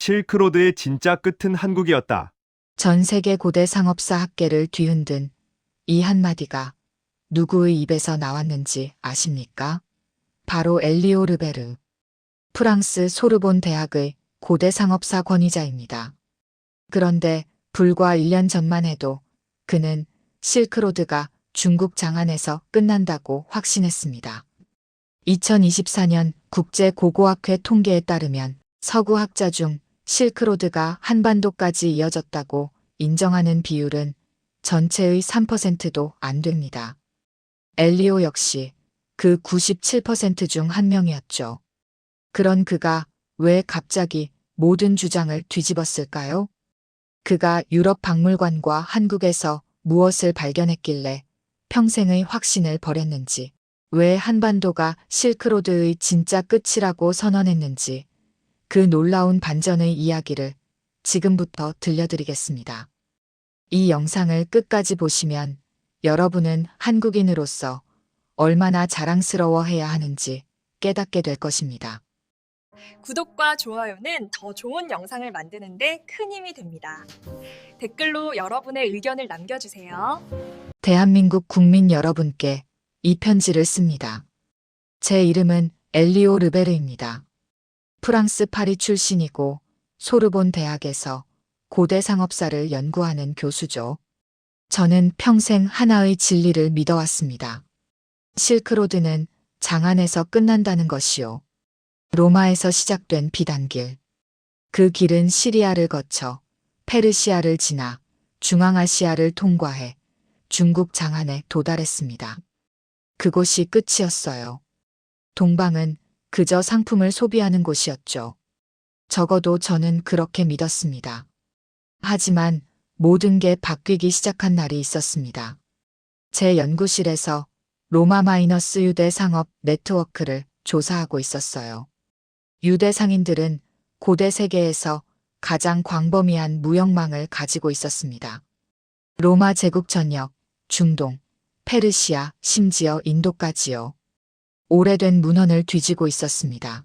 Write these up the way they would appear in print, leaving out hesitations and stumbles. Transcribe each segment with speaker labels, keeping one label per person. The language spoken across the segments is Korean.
Speaker 1: 실크로드의 진짜 끝은 한국이었다.
Speaker 2: 전 세계 고대 상업사 학계를 뒤흔든 이 한마디가 누구의 입에서 나왔는지 아십니까? 바로 엘리오 르베르. 프랑스 소르본 대학의 고대 상업사 권위자입니다. 그런데 불과 1년 전만 해도 그는 실크로드가 중국 장안에서 끝난다고 확신했습니다. 2024년 국제고고학회 통계에 따르면 서구 학자 중 실크로드가 한반도까지 이어졌다고 인정하는 비율은 전체의 3%도 안 됩니다. 엘리오 역시 그 97% 중 한 명이었죠. 그런 그가 왜 갑자기 모든 주장을 뒤집었을까요? 그가 유럽 박물관과 한국에서 무엇을 발견했길래 평생의 확신을 버렸는지, 왜 한반도가 실크로드의 진짜 끝이라고 선언했는지, 그 놀라운 반전의 이야기를 지금부터 들려드리겠습니다. 이 영상을 끝까지 보시면 여러분은 한국인으로서 얼마나 자랑스러워해야 하는지 깨닫게 될 것입니다.
Speaker 3: 구독과 좋아요는 더 좋은 영상을 만드는데 큰 힘이 됩니다. 댓글로 여러분의 의견을 남겨주세요.
Speaker 2: 대한민국 국민 여러분께 이 편지를 씁니다. 제 이름은 엘리오 르베르입니다. 프랑스 파리 출신이고 소르본 대학에서 고대 상업사를 연구하는 교수죠. 저는 평생 하나의 진리를 믿어왔습니다. 실크로드는 장안에서 끝난다는 것이요. 로마에서 시작된 비단길. 그 길은 시리아를 거쳐 페르시아를 지나 중앙아시아를 통과해 중국 장안에 도달했습니다. 그곳이 끝이었어요. 동방은 그저 상품을 소비하는 곳이었죠. 적어도 저는 그렇게 믿었습니다. 하지만 모든 게 바뀌기 시작한 날이 있었습니다. 제 연구실에서 로마 마이너스 유대 상업 네트워크를 조사하고 있었어요. 유대 상인들은 고대 세계에서 가장 광범위한 무역망을 가지고 있었습니다. 로마 제국 전역, 중동, 페르시아, 심지어 인도까지요. 오래된 문헌을 뒤지고 있었습니다.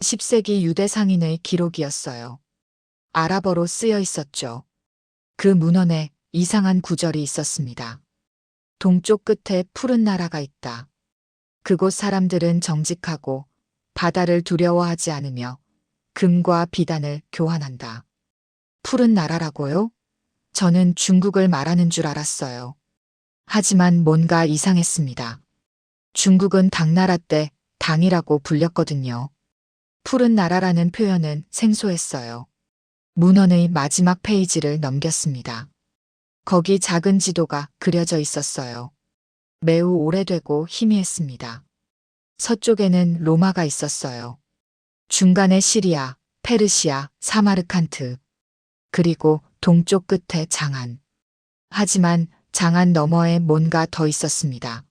Speaker 2: 10세기 유대 상인의 기록이었어요. 아랍어로 쓰여 있었죠. 그 문헌에 이상한 구절이 있었습니다. 동쪽 끝에 푸른 나라가 있다. 그곳 사람들은 정직하고 바다를 두려워하지 않으며 금과 비단을 교환한다. 푸른 나라라고요? 저는 중국을 말하는 줄 알았어요. 하지만 뭔가 이상했습니다. 중국은 당나라 때 당이라고 불렸거든요. 푸른 나라라는 표현은 생소했어요. 문헌의 마지막 페이지를 넘겼습니다. 거기 작은 지도가 그려져 있었어요. 매우 오래되고 희미했습니다. 서쪽에는 로마가 있었어요. 중간에 시리아, 페르시아, 사마르칸트, 그리고 동쪽 끝에 장안. 하지만 장안 너머에 뭔가 더 있었습니다.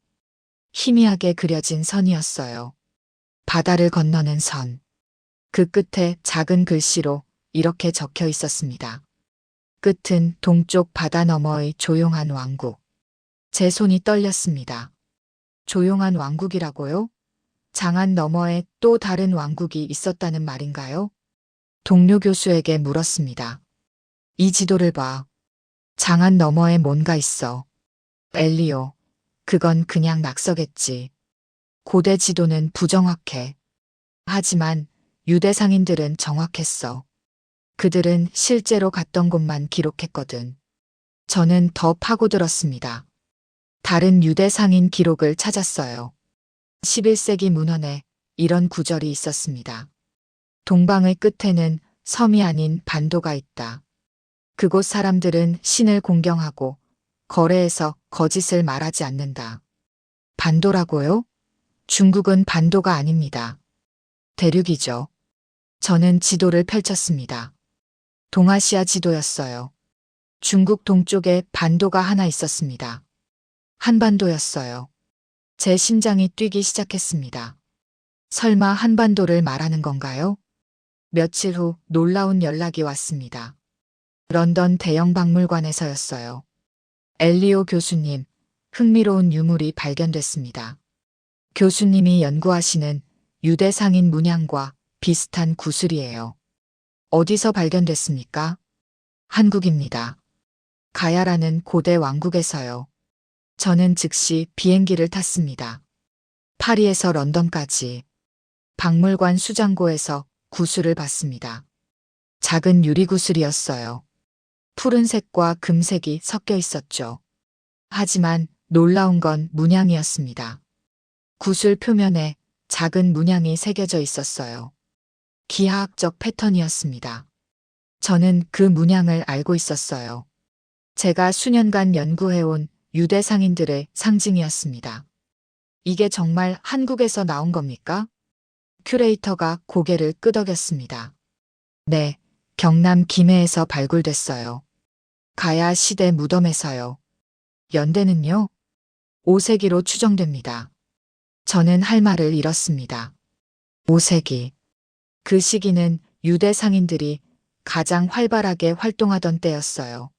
Speaker 2: 희미하게 그려진 선이었어요. 바다를 건너는 선. 그 끝에 작은 글씨로 이렇게 적혀 있었습니다. 끝은 동쪽 바다 너머의 조용한 왕국. 제 손이 떨렸습니다. 조용한 왕국이라고요? 장안 너머에 또 다른 왕국이 있었다는 말인가요? 동료 교수에게 물었습니다. 이 지도를 봐. 장안 너머에 뭔가 있어. 엘리오, 그건 그냥 낙서겠지. 고대 지도는 부정확해. 하지만 유대 상인들은 정확했어. 그들은 실제로 갔던 곳만 기록했거든. 저는 더 파고들었습니다. 다른 유대 상인 기록을 찾았어요. 11세기 문헌에 이런 구절이 있었습니다. 동방의 끝에는 섬이 아닌 반도가 있다. 그곳 사람들은 신을 공경하고 거래에서 거짓을 말하지 않는다. 반도라고요? 중국은 반도가 아닙니다. 대륙이죠. 저는 지도를 펼쳤습니다. 동아시아 지도였어요. 중국 동쪽에 반도가 하나 있었습니다. 한반도였어요. 제 심장이 뛰기 시작했습니다. 설마 한반도를 말하는 건가요? 며칠 후 놀라운 연락이 왔습니다. 런던 대형 박물관에서였어요. 엘리오 교수님, 흥미로운 유물이 발견됐습니다. 교수님이 연구하시는 유대 상인 문양과 비슷한 구슬이에요. 어디서 발견됐습니까? 한국입니다. 가야라는 고대 왕국에서요. 저는 즉시 비행기를 탔습니다. 파리에서 런던까지 박물관 수장고에서 구슬을 봤습니다. 작은 유리구슬이었어요. 푸른색과 금색이 섞여 있었죠. 하지만 놀라운 건 문양이었습니다. 구슬 표면에 작은 문양이 새겨져 있었어요. 기하학적 패턴이었습니다. 저는 그 문양을 알고 있었어요. 제가 수년간 연구해온 유대 상인들의 상징이었습니다. 이게 정말 한국에서 나온 겁니까? 큐레이터가 고개를 끄덕였습니다. 네, 경남 김해에서 발굴됐어요. 가야 시대 무덤에서요. 연대는요? 5세기로 추정됩니다. 저는 할 말을 잃었습니다. 5세기. 그 시기는 유대 상인들이 가장 활발하게 활동하던 때였어요.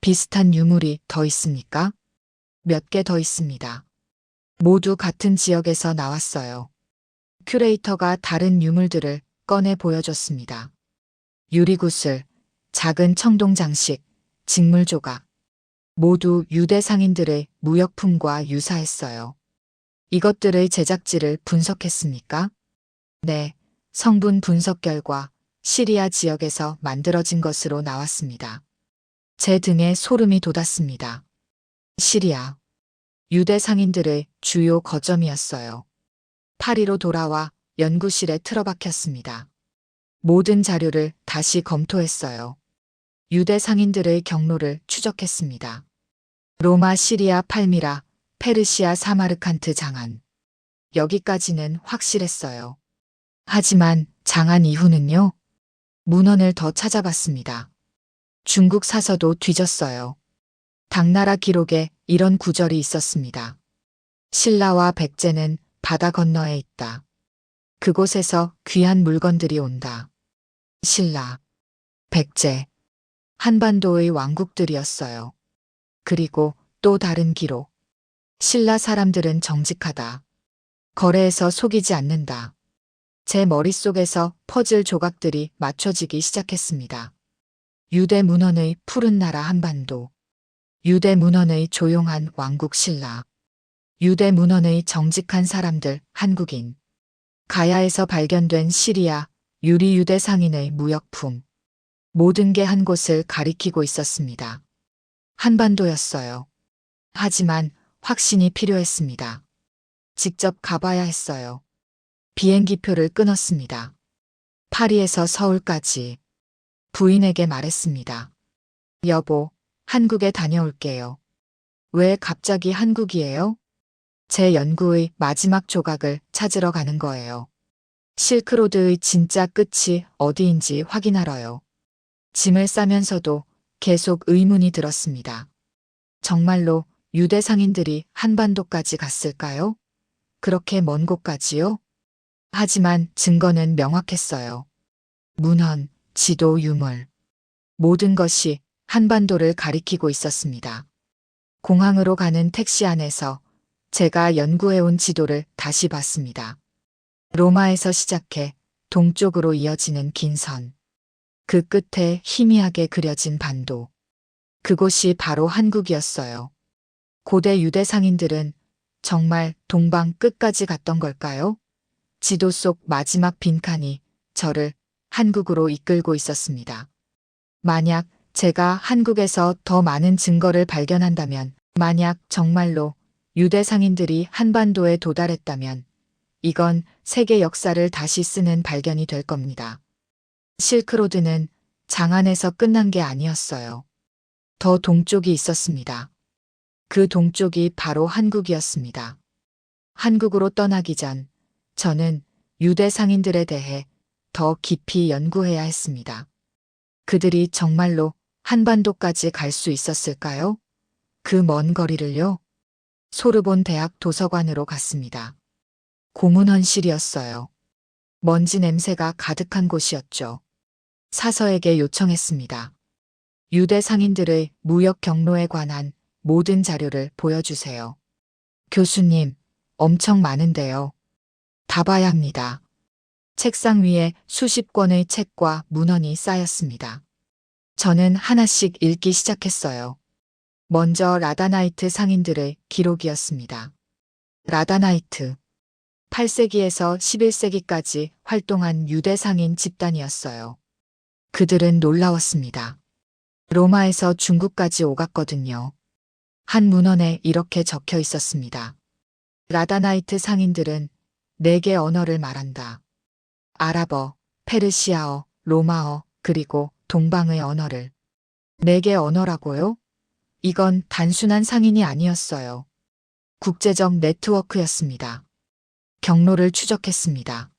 Speaker 2: 비슷한 유물이 더 있습니까? 몇 개 더 있습니다. 모두 같은 지역에서 나왔어요. 큐레이터가 다른 유물들을 꺼내 보여줬습니다. 유리구슬, 작은 청동 장식, 직물 조각. 모두 유대 상인들의 무역품과 유사했어요. 이것들의 제작지를 분석했습니까? 네, 성분 분석 결과 시리아 지역에서 만들어진 것으로 나왔습니다. 제 등에 소름이 돋았습니다. 시리아. 유대 상인들의 주요 거점이었어요. 파리로 돌아와 연구실에 틀어박혔습니다. 모든 자료를 다시 검토했어요. 유대 상인들의 경로를 추적했습니다. 로마, 시리아, 팔미라, 페르시아, 사마르칸트, 장안. 여기까지는 확실했어요. 하지만 장안 이후는요? 문헌을 더 찾아봤습니다. 중국 사서도 뒤졌어요. 당나라 기록에 이런 구절이 있었습니다. 신라와 백제는 바다 건너에 있다. 그곳에서 귀한 물건들이 온다. 신라, 백제, 한반도의 왕국들이었어요. 그리고 또 다른 기록. 신라 사람들은 정직하다. 거래에서 속이지 않는다. 제 머릿속에서 퍼즐 조각들이 맞춰지기 시작했습니다. 유대 문헌의 푸른 나라 한반도. 유대 문헌의 조용한 왕국 신라. 유대 문헌의 정직한 사람들 한국인. 가야에서 발견된 시리아 유리 유대 상인의 무역품. 모든 게 한 곳을 가리키고 있었습니다. 한반도였어요. 하지만 확신이 필요했습니다. 직접 가봐야 했어요. 비행기표를 끊었습니다. 파리에서 서울까지. 부인에게 말했습니다. 여보, 한국에 다녀올게요. 왜 갑자기 한국이에요? 제 연구의 마지막 조각을 찾으러 가는 거예요. 실크로드의 진짜 끝이 어디인지 확인하러요. 짐을 싸면서도 계속 의문이 들었습니다. 정말로 유대 상인들이 한반도까지 갔을까요? 그렇게 먼 곳까지요? 하지만 증거는 명확했어요. 문헌, 지도, 유물. 모든 것이 한반도를 가리키고 있었습니다. 공항으로 가는 택시 안에서 제가 연구해온 지도를 다시 봤습니다. 로마에서 시작해 동쪽으로 이어지는 긴 선. 그 끝에 희미하게 그려진 반도. 그곳이 바로 한국이었어요. 고대 유대 상인들은 정말 동방 끝까지 갔던 걸까요? 지도 속 마지막 빈칸이 저를 한국으로 이끌고 있었습니다. 만약 제가 한국에서 더 많은 증거를 발견한다면, 만약 정말로 유대 상인들이 한반도에 도달했다면, 이건 세계 역사를 다시 쓰는 발견이 될 겁니다. 실크로드는 장안에서 끝난 게 아니었어요. 더 동쪽이 있었습니다. 그 동쪽이 바로 한국이었습니다. 한국으로 떠나기 전 저는 유대 상인들에 대해 더 깊이 연구해야 했습니다. 그들이 정말로 한반도까지 갈 수 있었을까요? 그 먼 거리를요? 소르본 대학 도서관으로 갔습니다. 고문헌실이었어요. 먼지 냄새가 가득한 곳이었죠. 사서에게 요청했습니다. 유대 상인들의 무역 경로에 관한 모든 자료를 보여주세요. 교수님, 엄청 많은데요. 다 봐야 합니다. 책상 위에 수십 권의 책과 문헌이 쌓였습니다. 저는 하나씩 읽기 시작했어요. 먼저 라다나이트 상인들의 기록이었습니다. 라다나이트. 8세기에서 11세기까지 활동한 유대 상인 집단이었어요. 그들은 놀라웠습니다. 로마에서 중국까지 오갔거든요. 한 문헌에 이렇게 적혀 있었습니다. 라다나이트 상인들은 4개 언어를 말한다. 아랍어, 페르시아어, 로마어, 그리고 동방의 언어를. 4개 언어라고요? 이건 단순한 상인이 아니었어요. 국제적 네트워크였습니다. 경로를 추적했습니다.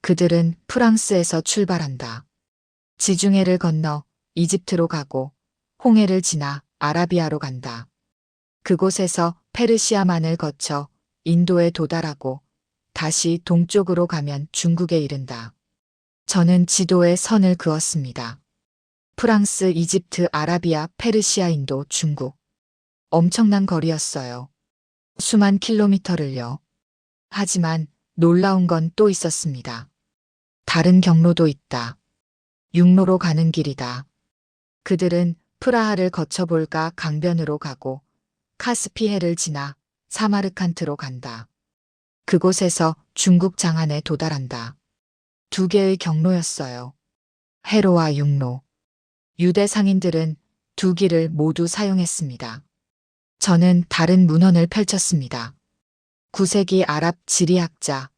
Speaker 2: 그들은 프랑스에서 출발한다. 지중해를 건너 이집트로 가고 홍해를 지나 아라비아로 간다. 그곳에서 페르시아만을 거쳐 인도에 도달하고 다시 동쪽으로 가면 중국에 이른다. 저는 지도에 선을 그었습니다. 프랑스, 이집트, 아라비아, 페르시아, 인도, 중국. 엄청난 거리였어요. 수만 킬로미터를요. 하지만 놀라운 건 또 있었습니다. 다른 경로도 있다. 육로로 가는 길이다. 그들은 프라하를 거쳐 볼가 강변으로 가고 카스피해를 지나 사마르칸트로 간다. 그곳에서 중국 장안에 도달한다. 2개의 경로였어요. 해로와 육로. 유대 상인들은 2길을 모두 사용했습니다. 저는 다른 문헌을 펼쳤습니다. 9세기 아랍 지리학자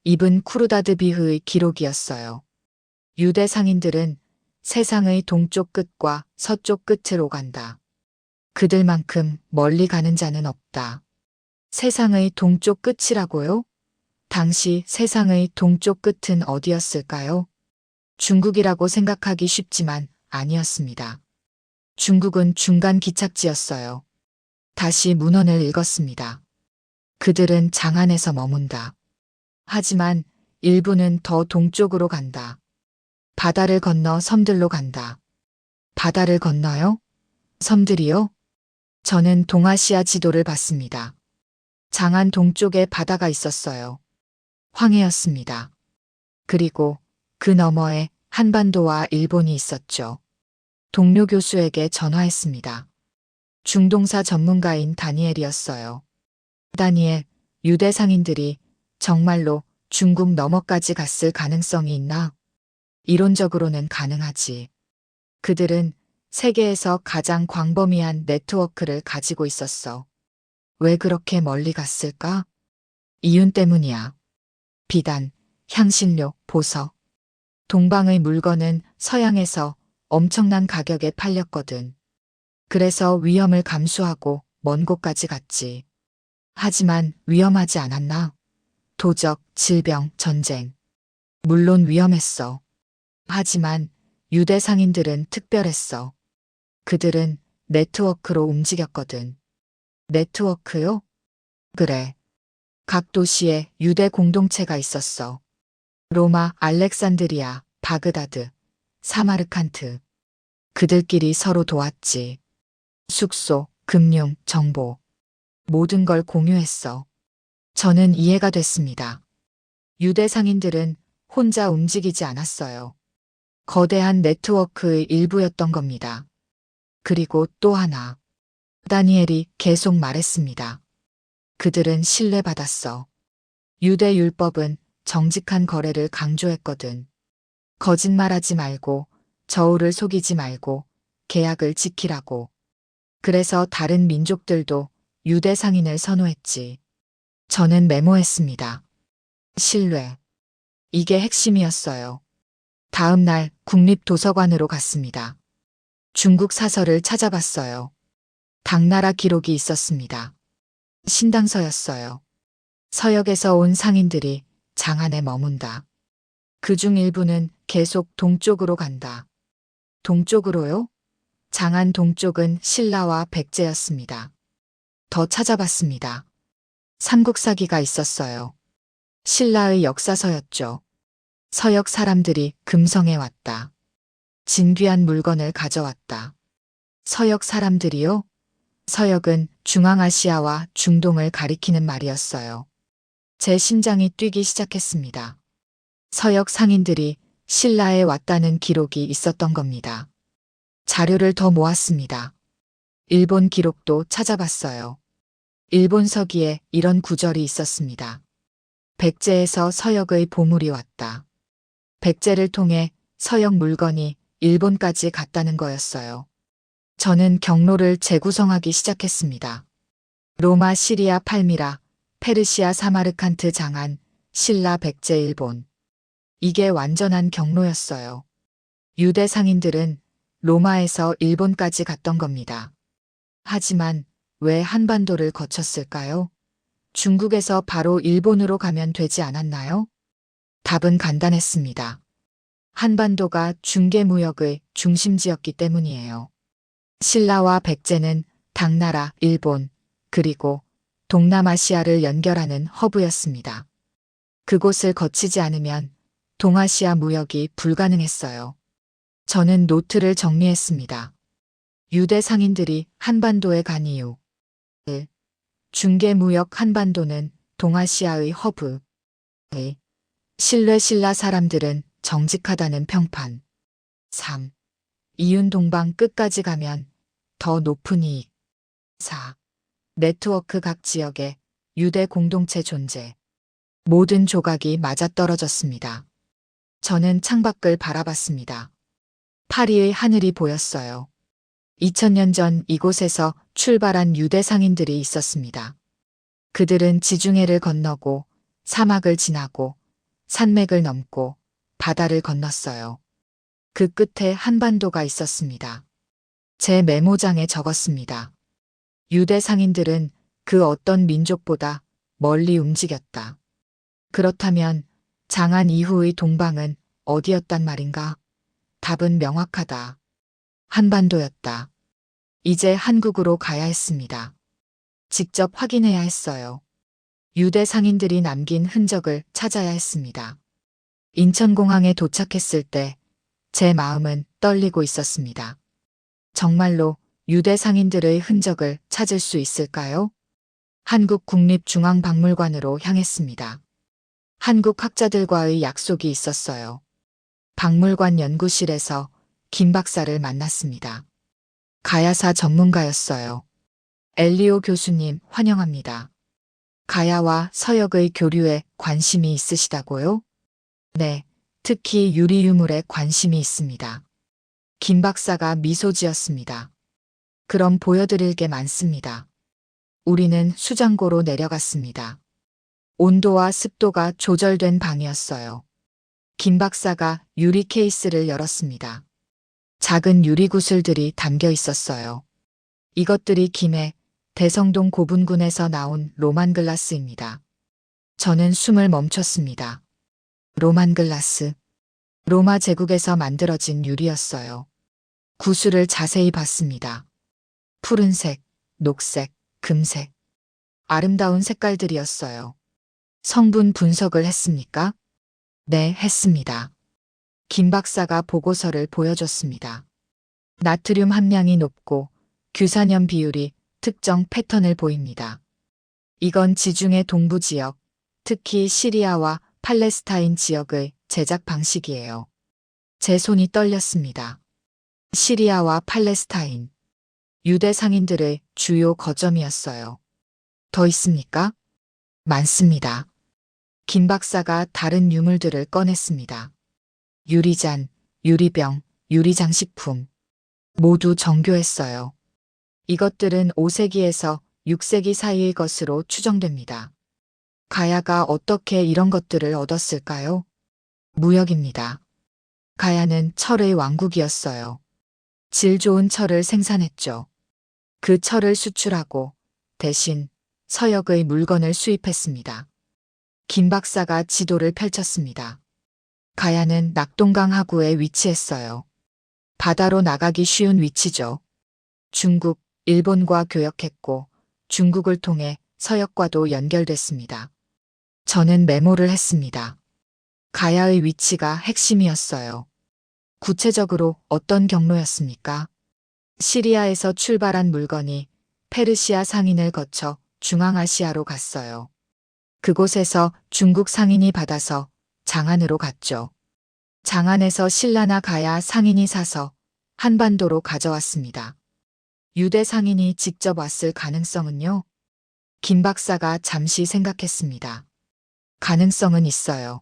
Speaker 2: 이븐 쿠르다드 비흐의 기록이었어요. 유대 상인들은 세상의 동쪽 끝과 서쪽 끝으로 간다. 그들만큼 멀리 가는 자는 없다. 세상의 동쪽 끝이라고요? 당시 세상의 동쪽 끝은 어디였을까요? 중국이라고 생각하기 쉽지만 아니었습니다. 중국은 중간 기착지였어요. 다시 문헌을 읽었습니다. 그들은 장안에서 머문다. 하지만 일부는 더 동쪽으로 간다. 바다를 건너 섬들로 간다. 바다를 건너요? 섬들이요? 저는 동아시아 지도를 봤습니다. 장안 동쪽에 바다가 있었어요. 황해였습니다. 그리고 그 너머에 한반도와 일본이 있었죠. 동료 교수에게 전화했습니다. 중동사 전문가인 다니엘이었어요. 다니엘, 유대 상인들이 정말로 중국 너머까지 갔을 가능성이 있나? 이론적으로는 가능하지. 그들은 세계에서 가장 광범위한 네트워크를 가지고 있었어. 왜 그렇게 멀리 갔을까? 이윤 때문이야. 비단, 향신료, 보석. 동방의 물건은 서양에서 엄청난 가격에 팔렸거든. 그래서 위험을 감수하고 먼 곳까지 갔지. 하지만 위험하지 않았나? 도적, 질병, 전쟁. 물론 위험했어. 하지만 유대 상인들은 특별했어. 그들은 네트워크로 움직였거든. 네트워크요? 그래. 각 도시에 유대 공동체가 있었어. 로마, 알렉산드리아, 바그다드, 사마르칸트. 그들끼리 서로 도왔지. 숙소, 금융, 정보. 모든 걸 공유했어. 저는 이해가 됐습니다. 유대 상인들은 혼자 움직이지 않았어요. 거대한 네트워크의 일부였던 겁니다. 그리고 또 하나. 다니엘이 계속 말했습니다. 그들은 신뢰받았어. 유대 율법은 정직한 거래를 강조했거든. 거짓말하지 말고, 저울을 속이지 말고, 계약을 지키라고. 그래서 다른 민족들도 유대 상인을 선호했지. 저는 메모했습니다. 신뢰. 이게 핵심이었어요. 다음 날 국립도서관으로 갔습니다. 중국 사설을 찾아봤어요. 당나라 기록이 있었습니다. 신당서였어요. 서역에서 온 상인들이 장안에 머문다. 그중 일부는 계속 동쪽으로 간다. 동쪽으로요? 장안 동쪽은 신라와 백제였습니다. 더 찾아봤습니다. 삼국사기가 있었어요. 신라의 역사서였죠. 서역 사람들이 금성에 왔다. 진귀한 물건을 가져왔다. 서역 사람들이요? 서역은 중앙아시아와 중동을 가리키는 말이었어요. 제 심장이 뛰기 시작했습니다. 서역 상인들이 신라에 왔다는 기록이 있었던 겁니다. 자료를 더 모았습니다. 일본 기록도 찾아봤어요. 일본 서기에 이런 구절이 있었습니다. 백제에서 서역의 보물이 왔다. 백제를 통해 서역 물건이 일본까지 갔다는 거였어요. 저는 경로를 재구성하기 시작했습니다. 로마, 시리아, 팔미라, 페르시아, 사마르칸트, 장안, 신라, 백제, 일본. 이게 완전한 경로였어요. 유대 상인들은 로마에서 일본까지 갔던 겁니다. 하지만 왜 한반도를 거쳤을까요? 중국에서 바로 일본으로 가면 되지 않았나요? 답은 간단했습니다. 한반도가 중개무역의 중심지였기 때문이에요. 신라와 백제는 당나라, 일본, 그리고 동남아시아를 연결하는 허브였습니다. 그곳을 거치지 않으면 동아시아 무역이 불가능했어요. 저는 노트를 정리했습니다. 유대 상인들이 한반도에 간 이유. 1. 중개무역 한반도는 동아시아의 허브. 2. 신라 사람들은 정직하다는 평판. 3. 이윤 동방 끝까지 가면 더 높은 이익. 4. 네트워크 각 지역에 유대 공동체 존재. 모든 조각이 맞아떨어졌습니다. 저는 창밖을 바라봤습니다. 파리의 하늘이 보였어요. 2000년 전 이곳에서 출발한 유대 상인들이 있었습니다. 그들은 지중해를 건너고 사막을 지나고 산맥을 넘고 바다를 건넜어요. 그 끝에 한반도가 있었습니다. 제 메모장에 적었습니다. 유대 상인들은 그 어떤 민족보다 멀리 움직였다. 그렇다면 장안 이후의 동방은 어디였단 말인가? 답은 명확하다. 한반도였다. 이제 한국으로 가야 했습니다. 직접 확인해야 했어요. 유대 상인들이 남긴 흔적을 찾아야 했습니다. 인천공항에 도착했을 때 제 마음은 떨리고 있었습니다. 정말로 유대 상인들의 흔적을 찾을 수 있을까요? 한국국립중앙박물관으로 향했습니다. 한국 학자들과의 약속이 있었어요. 박물관 연구실에서 김 박사를 만났습니다. 가야사 전문가였어요. 엘리오 교수님 환영합니다. 가야와 서역의 교류에 관심이 있으시다고요? 네, 특히 유리 유물에 관심이 있습니다. 김 박사가 미소 지었습니다. 그럼 보여드릴 게 많습니다. 우리는 수장고로 내려갔습니다. 온도와 습도가 조절된 방이었어요. 김 박사가 유리 케이스를 열었습니다. 작은 유리 구슬들이 담겨 있었어요. 이것들이 김해 대성동 고분군에서 나온 로만 글라스입니다. 저는 숨을 멈췄습니다. 로만 글라스. 로마 제국에서 만들어진 유리였어요. 구슬을 자세히 봤습니다. 푸른색, 녹색, 금색. 아름다운 색깔들이었어요. 성분 분석을 했습니까? 네, 했습니다. 김 박사가 보고서를 보여줬습니다. 나트륨 함량이 높고 규산염 비율이 특정 패턴을 보입니다. 이건 지중해 동부 지역, 특히 시리아와 팔레스타인 지역의 제작 방식이에요. 제 손이 떨렸습니다. 시리아와 팔레스타인. 유대 상인들의 주요 거점이었어요. 더 있습니까? 많습니다. 김 박사가 다른 유물들을 꺼냈습니다. 유리잔, 유리병, 유리장식품. 모두 정교했어요. 이것들은 5세기에서 6세기 사이의 것으로 추정됩니다. 가야가 어떻게 이런 것들을 얻었을까요? 무역입니다. 가야는 철의 왕국이었어요. 질 좋은 철을 생산했죠. 그 철을 수출하고 대신 서역의 물건을 수입했습니다. 김 박사가 지도를 펼쳤습니다. 가야는 낙동강 하구에 위치했어요. 바다로 나가기 쉬운 위치죠. 중국, 일본과 교역했고 중국을 통해 서역과도 연결됐습니다. 저는 메모를 했습니다. 가야의 위치가 핵심이었어요. 구체적으로 어떤 경로였습니까? 시리아에서 출발한 물건이 페르시아 상인을 거쳐 중앙아시아로 갔어요. 그곳에서 중국 상인이 받아서 장안으로 갔죠. 장안에서 신라나 가야 상인이 사서 한반도로 가져왔습니다. 유대 상인이 직접 왔을 가능성은요? 김 박사가 잠시 생각했습니다. 가능성은 있어요.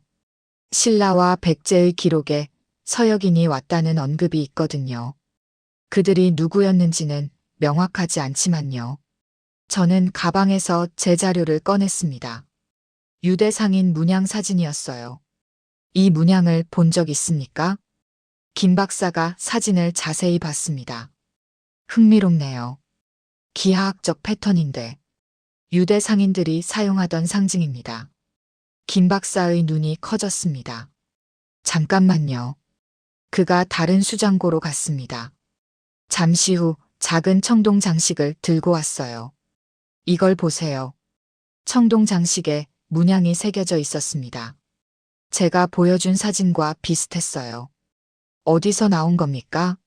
Speaker 2: 신라와 백제의 기록에 서역인이 왔다는 언급이 있거든요. 그들이 누구였는지는 명확하지 않지만요. 저는 가방에서 제 자료를 꺼냈습니다. 유대 상인 문양 사진이었어요. 이 문양을 본 적 있습니까? 김 박사가 사진을 자세히 봤습니다. 흥미롭네요. 기하학적 패턴인데 유대 상인들이 사용하던 상징입니다. 김 박사의 눈이 커졌습니다. 잠깐만요. 그가 다른 수장고로 갔습니다. 잠시 후 작은 청동 장식을 들고 왔어요. 이걸 보세요. 청동 장식에 문양이 새겨져 있었습니다. 제가 보여준 사진과 비슷했어요. 어디서 나온 겁니까?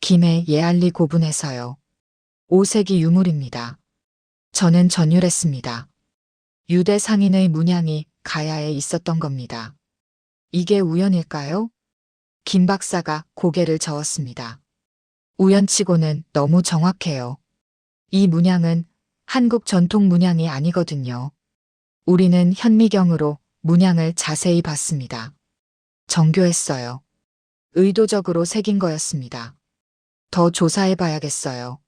Speaker 2: 김해 예알리 고분에서요. 5세기 유물입니다. 저는 전율했습니다. 유대 상인의 문양이 가야에 있었던 겁니다. 이게 우연일까요? 김 박사가 고개를 저었습니다. 우연치고는 너무 정확해요. 이 문양은 한국 전통 문양이 아니거든요. 우리는 현미경으로 문양을 자세히 봤습니다. 정교했어요. 의도적으로 새긴 거였습니다. 더 조사해 봐야겠어요.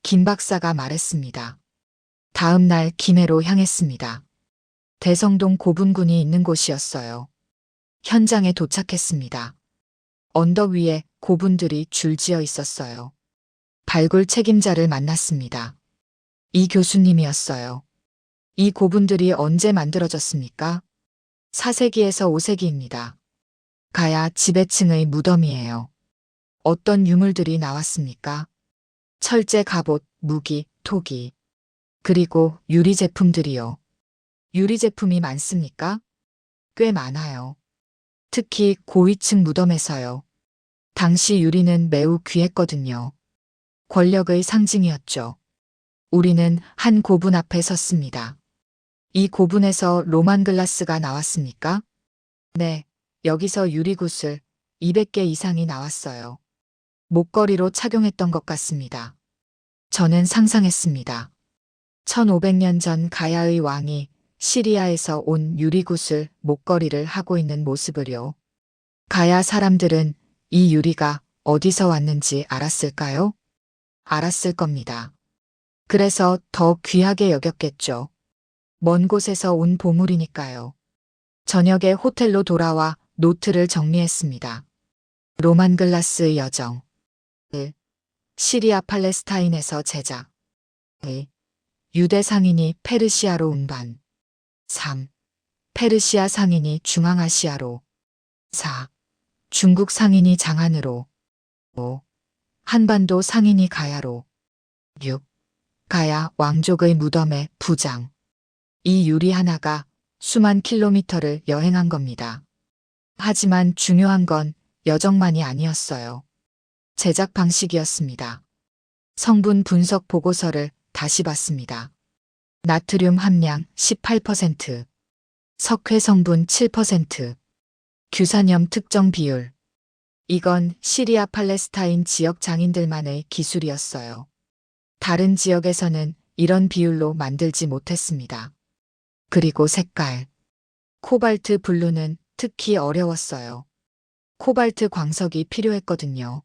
Speaker 2: 김 박사가 말했습니다. 다음 날 김해로 향했습니다. 대성동 고분군이 있는 곳이었어요. 현장에 도착했습니다. 언덕 위에 고분들이 줄지어 있었어요. 발굴 책임자를 만났습니다. 이 교수님이었어요. 이 고분들이 언제 만들어졌습니까? 4세기에서 5세기입니다. 가야 지배층의 무덤이에요. 어떤 유물들이 나왔습니까? 철제 갑옷, 무기, 토기. 그리고 유리 제품들이요. 유리 제품이 많습니까? 꽤 많아요. 특히 고위층 무덤에서요. 당시 유리는 매우 귀했거든요. 권력의 상징이었죠. 우리는 한 고분 앞에 섰습니다. 이 고분에서 로만 글라스가 나왔습니까? 네, 여기서 유리구슬 200개 이상이 나왔어요. 목걸이로 착용했던 것 같습니다. 저는 상상했습니다. 1500년 전 가야의 왕이 시리아에서 온 유리구슬 목걸이를 하고 있는 모습을요. 가야 사람들은 이 유리가 어디서 왔는지 알았을까요? 알았을 겁니다. 그래서 더 귀하게 여겼겠죠. 먼 곳에서 온 보물이니까요. 저녁에 호텔로 돌아와 노트를 정리했습니다. 로만 글라스의 여정. 1. 시리아 팔레스타인에서 제작. 2. 유대 상인이 페르시아로 운반. 3. 페르시아 상인이 중앙아시아로. 4. 중국 상인이 장안으로. 5. 한반도 상인이 가야로. 6. 가야 왕족의 무덤의 부장. 이 유리 하나가 수만 킬로미터를 여행한 겁니다. 하지만 중요한 건 여정만이 아니었어요. 제작 방식이었습니다. 성분 분석 보고서를 다시 봤습니다. 나트륨 함량 18%, 석회 성분 7%, 규산염 특정 비율. 이건 시리아 팔레스타인 지역 장인들만의 기술이었어요. 다른 지역에서는 이런 비율로 만들지 못했습니다. 그리고 색깔. 코발트 블루는 특히 어려웠어요. 코발트 광석이 필요했거든요.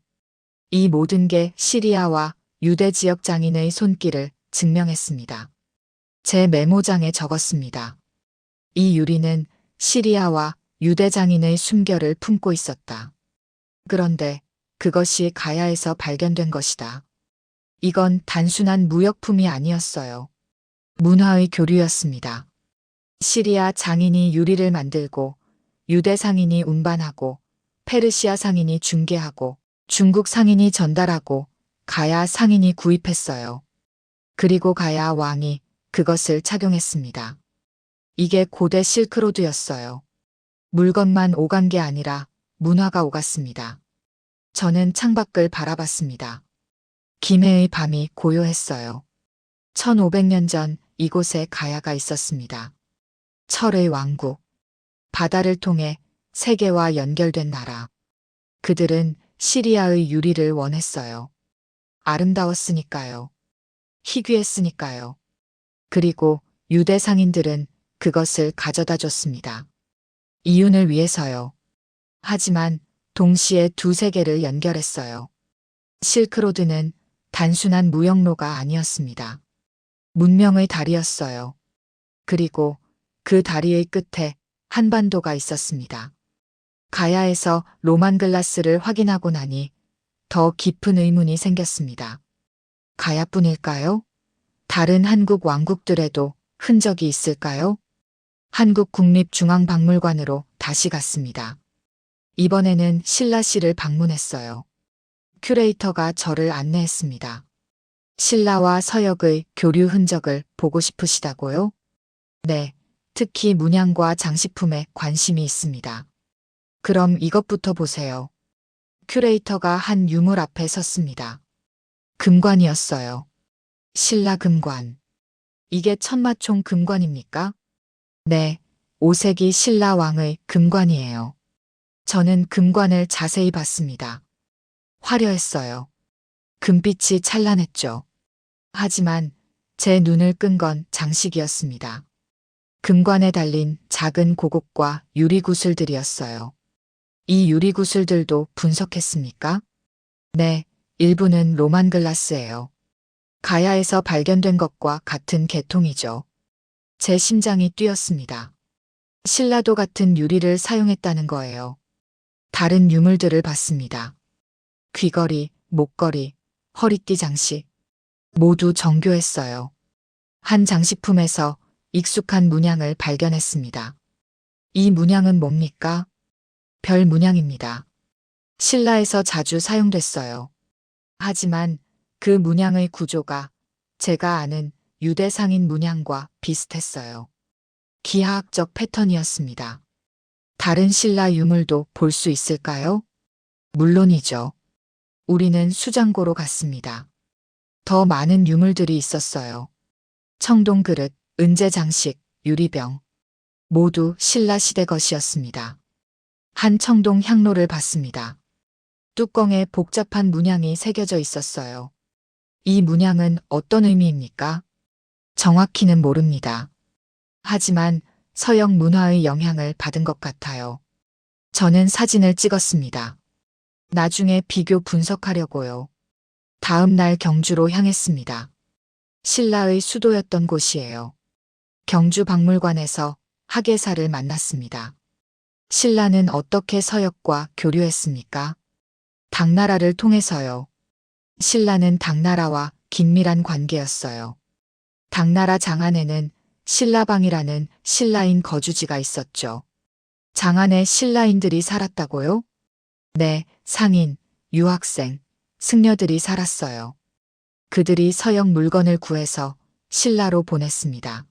Speaker 2: 이 모든 게 시리아와 유대 지역 장인의 손길을 증명했습니다. 제 메모장에 적었습니다. 이 유리는 시리아와 유대 장인의 숨결을 품고 있었다. 그런데 그것이 가야에서 발견된 것이다. 이건 단순한 무역품이 아니었어요. 문화의 교류였습니다. 시리아 장인이 유리를 만들고 유대 상인이 운반하고 페르시아 상인이 중개하고 중국 상인이 전달하고 가야 상인이 구입했어요. 그리고 가야 왕이 그것을 착용했습니다. 이게 고대 실크로드였어요. 물건만 오간 게 아니라 문화가 오갔습니다. 저는 창밖을 바라봤습니다. 김해의 밤이 고요했어요. 1500년 전 이곳에 가야가 있었습니다. 철의 왕국. 바다를 통해 세계와 연결된 나라. 그들은 시리아의 유리를 원했어요. 아름다웠으니까요. 희귀했으니까요. 그리고 유대 상인들은 그것을 가져다 줬습니다. 이윤을 위해서요. 하지만 동시에 두 세계를 연결했어요. 실크로드는 단순한 무역로가 아니었습니다. 문명의 다리였어요. 그리고 그 다리의 끝에 한반도가 있었습니다. 가야에서 로만 글라스를 확인하고 나니 더 깊은 의문이 생겼습니다. 가야뿐일까요? 다른 한국 왕국들에도 흔적이 있을까요? 한국국립중앙박물관으로 다시 갔습니다. 이번에는 신라시를 방문했어요. 큐레이터가 저를 안내했습니다. 신라와 서역의 교류 흔적을 보고 싶으시다고요? 네, 특히 문양과 장식품에 관심이 있습니다. 그럼 이것부터 보세요. 큐레이터가 한 유물 앞에 섰습니다. 금관이었어요. 신라 금관. 이게 천마총 금관입니까? 네, 5세기 신라 왕의 금관이에요. 저는 금관을 자세히 봤습니다. 화려했어요. 금빛이 찬란했죠. 하지만 제 눈을 끈 건 장식이었습니다. 금관에 달린 작은 고곡과 유리구슬들이었어요. 이 유리구슬들도 분석했습니까? 네, 일부는 로만 글라스예요. 가야에서 발견된 것과 같은 계통이죠. 제 심장이 뛰었습니다. 신라도 같은 유리를 사용했다는 거예요. 다른 유물들을 봤습니다. 귀걸이, 목걸이, 허리띠 장식. 모두 정교했어요. 한 장식품에서 익숙한 문양을 발견했습니다. 이 문양은 뭡니까? 별 문양입니다. 신라에서 자주 사용됐어요. 하지만 그 문양의 구조가 제가 아는 유대 상인 문양과 비슷했어요. 기하학적 패턴이었습니다. 다른 신라 유물도 볼 수 있을까요? 물론이죠. 우리는 수장고로 갔습니다. 더 많은 유물들이 있었어요. 청동 그릇, 은재 장식, 유리병. 모두 신라 시대 것이었습니다. 한 청동 향로를 봤습니다. 뚜껑에 복잡한 문양이 새겨져 있었어요. 이 문양은 어떤 의미입니까? 정확히는 모릅니다. 하지만 서역 문화의 영향을 받은 것 같아요. 저는 사진을 찍었습니다. 나중에 비교 분석하려고요. 다음 날 경주로 향했습니다. 신라의 수도였던 곳이에요. 경주 박물관에서 학예사를 만났습니다. 신라는 어떻게 서역과 교류했습니까? 당나라를 통해서요. 신라는 당나라와 긴밀한 관계였어요. 당나라 장안에는 신라방이라는 신라인 거주지가 있었죠. 장안에 신라인들이 살았다고요? 네, 상인, 유학생, 승려들이 살았어요. 그들이 서역 물건을 구해서 신라로 보냈습니다.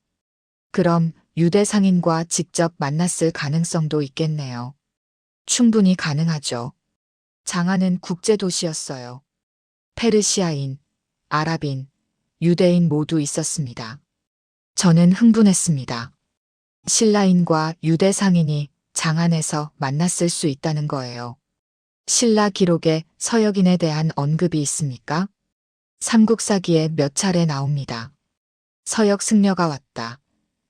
Speaker 2: 그럼 유대 상인과 직접 만났을 가능성도 있겠네요. 충분히 가능하죠. 장안은 국제도시였어요. 페르시아인, 아랍인, 유대인 모두 있었습니다. 저는 흥분했습니다. 신라인과 유대 상인이 장안에서 만났을 수 있다는 거예요. 신라 기록에 서역인에 대한 언급이 있습니까? 삼국사기에 몇 차례 나옵니다. 서역 승려가 왔다.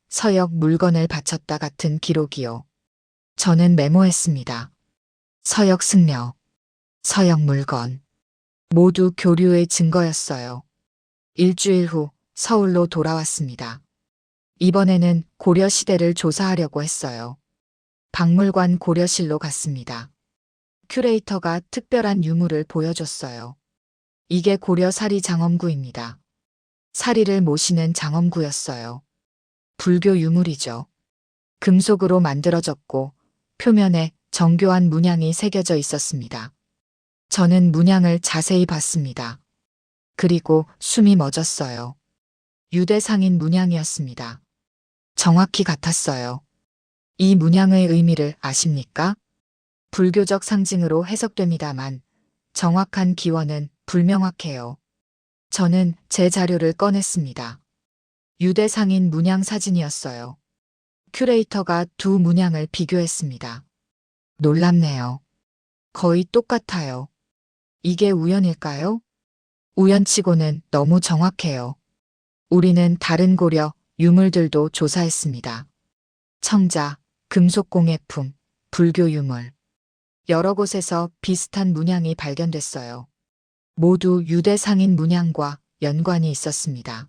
Speaker 2: 서역 물건을 바쳤다 같은 기록이요. 저는 메모했습니다. 서역 승려, 서역 물건. 모두 교류의 증거였어요. 일주일 후 서울로 돌아왔습니다. 이번에는 고려시대를 조사하려고 했어요. 박물관 고려실로 갔습니다. 큐레이터가 특별한 유물을 보여줬어요. 이게 고려 사리 장엄구입니다. 사리를 모시는 장엄구였어요. 불교 유물이죠. 금속으로 만들어졌고 표면에 정교한 문양이 새겨져 있었습니다. 저는 문양을 자세히 봤습니다. 그리고 숨이 멎었어요. 유대 상인 문양이었습니다. 정확히 같았어요. 이 문양의 의미를 아십니까? 불교적 상징으로 해석됩니다만 정확한 기원은 불명확해요. 저는 제 자료를 꺼냈습니다. 유대 상인 문양 사진이었어요. 큐레이터가 두 문양을 비교했습니다. 놀랍네요. 거의 똑같아요. 이게 우연일까요? 우연치고는 너무 정확해요. 우리는 다른 고려 유물들도 조사했습니다. 청자, 금속공예품, 불교 유물. 여러 곳에서 비슷한 문양이 발견됐어요. 모두 유대 상인 문양과 연관이 있었습니다.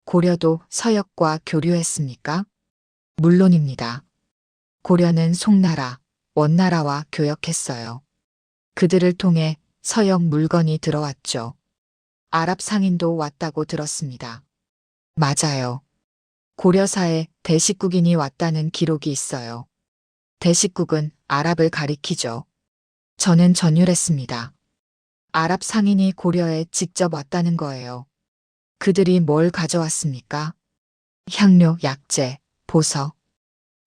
Speaker 2: 고려도 서역과 교류했습니까? 물론입니다. 고려는 송나라, 원나라와 교역했어요. 그들을 통해 서역 물건이 들어왔죠. 아랍 상인도 왔다고 들었습니다. 맞아요. 고려사에 대식국인이 왔다는 기록이 있어요. 대식국은 아랍을 가리키죠. 저는 전율했습니다. 아랍 상인이 고려에 직접 왔다는 거예요. 그들이 뭘 가져왔습니까? 향료, 약재, 보석,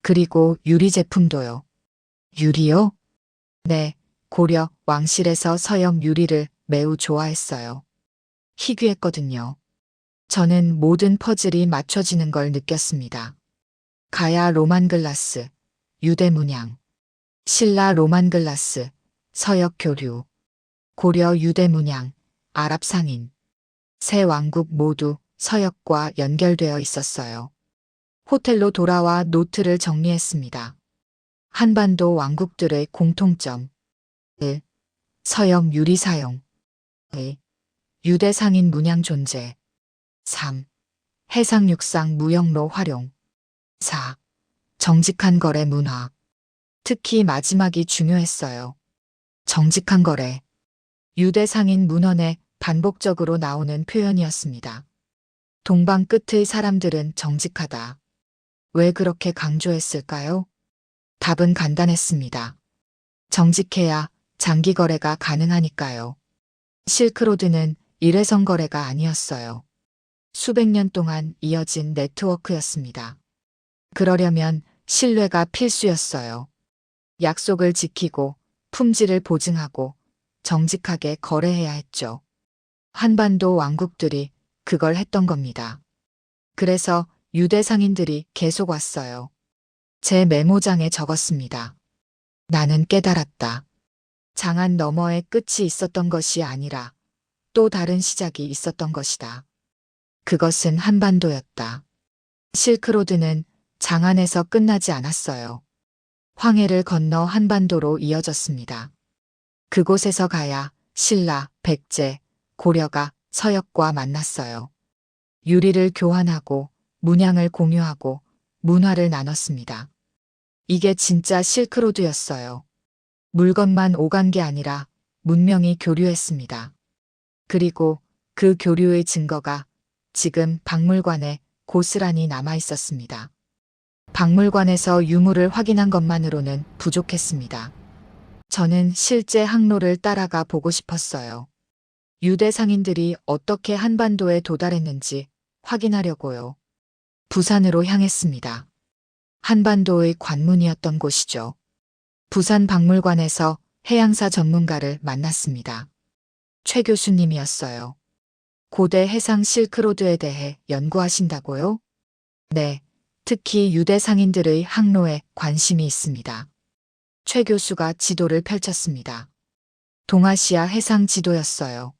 Speaker 2: 그리고 유리 제품도요. 유리요? 네, 고려 왕실에서 서역 유리를 매우 좋아했어요. 희귀했거든요. 저는 모든 퍼즐이 맞춰지는 걸 느꼈습니다. 가야 로만 글라스, 유대 문양, 신라 로만 글라스, 서역 교류, 고려 유대 문양, 아랍 상인. 세 왕국 모두 서역과 연결되어 있었어요. 호텔로 돌아와 노트를 정리했습니다. 한반도 왕국들의 공통점. 1. 서역 유리 사용. 2. 유대 상인 문양 존재. 3. 해상 육상 무역로 활용. 4. 정직한 거래 문화. 특히 마지막이 중요했어요. 정직한 거래. 유대 상인 문헌에 반복적으로 나오는 표현이었습니다. 동방 끝의 사람들은 정직하다. 왜 그렇게 강조했을까요? 답은 간단했습니다. 정직해야 장기 거래가 가능하니까요. 실크로드는 일회성 거래가 아니었어요. 수백 년 동안 이어진 네트워크였습니다. 그러려면 신뢰가 필수였어요. 약속을 지키고 품질을 보증하고 정직하게 거래해야 했죠. 한반도 왕국들이 그걸 했던 겁니다. 그래서 유대 상인들이 계속 왔어요. 제 메모장에 적었습니다. 나는 깨달았다. 장안 너머에 끝이 있었던 것이 아니라 또 다른 시작이 있었던 것이다. 그것은 한반도였다. 실크로드는 장안에서 끝나지 않았어요. 황해를 건너 한반도로 이어졌습니다. 그곳에서 가야 신라, 백제, 고려가 서역과 만났어요. 유리를 교환하고 문양을 공유하고 문화를 나눴습니다. 이게 진짜 실크로드였어요. 물건만 오간 게 아니라 문명이 교류했습니다. 그리고 그 교류의 증거가 지금 박물관에 고스란히 남아 있었습니다. 박물관에서 유물을 확인한 것만으로는 부족했습니다. 저는 실제 항로를 따라가 보고 싶었어요. 유대 상인들이 어떻게 한반도에 도달했는지 확인하려고요. 부산으로 향했습니다. 한반도의 관문이었던 곳이죠. 부산 박물관에서 해양사 전문가를 만났습니다. 최 교수님이었어요. 고대 해상 실크로드에 대해 연구하신다고요? 네, 특히 유대 상인들의 항로에 관심이 있습니다. 최 교수가 지도를 펼쳤습니다. 동아시아 해상 지도였어요.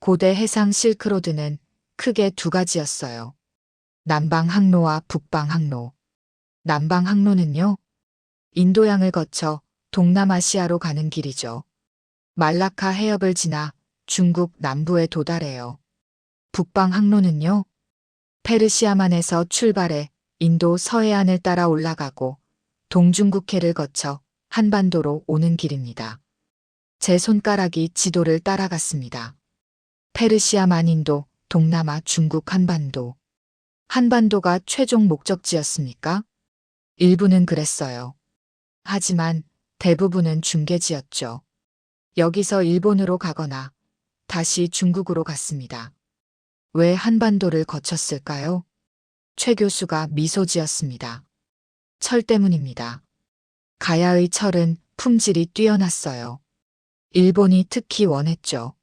Speaker 2: 고대 해상 실크로드는 크게 두 가지였어요. 남방 항로와 북방 항로. 남방 항로는요? 인도양을 거쳐 동남아시아로 가는 길이죠. 말라카 해협을 지나 중국 남부에 도달해요. 북방 항로는요? 페르시아만에서 출발해 인도 서해안을 따라 올라가고 동중국해를 거쳐 한반도로 오는 길입니다. 제 손가락이 지도를 따라갔습니다. 페르시아만, 인도, 동남아, 중국, 한반도. 한반도가 최종 목적지였습니까? 일부는 그랬어요. 하지만 대부분은 중계지였죠. 여기서 일본으로 가거나 다시 중국으로 갔습니다. 왜 한반도를 거쳤을까요? 최 교수가 미소 지었습니다. 철 때문입니다. 가야의 철은 품질이 뛰어났어요. 일본이 특히 원했죠.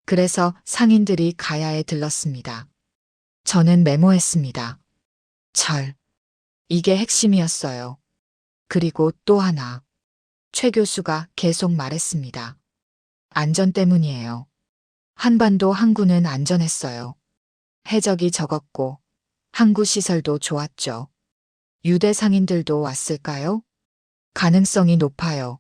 Speaker 2: 그래서 상인들이 가야에 들렀습니다. 저는 메모했습니다. 철. 이게 핵심이었어요. 그리고 또 하나. 최 교수가 계속 말했습니다. 안전 때문이에요. 한반도 항구는 안전했어요. 해적이 적었고 항구 시설도 좋았죠. 유대 상인들도 왔을까요? 가능성이 높아요.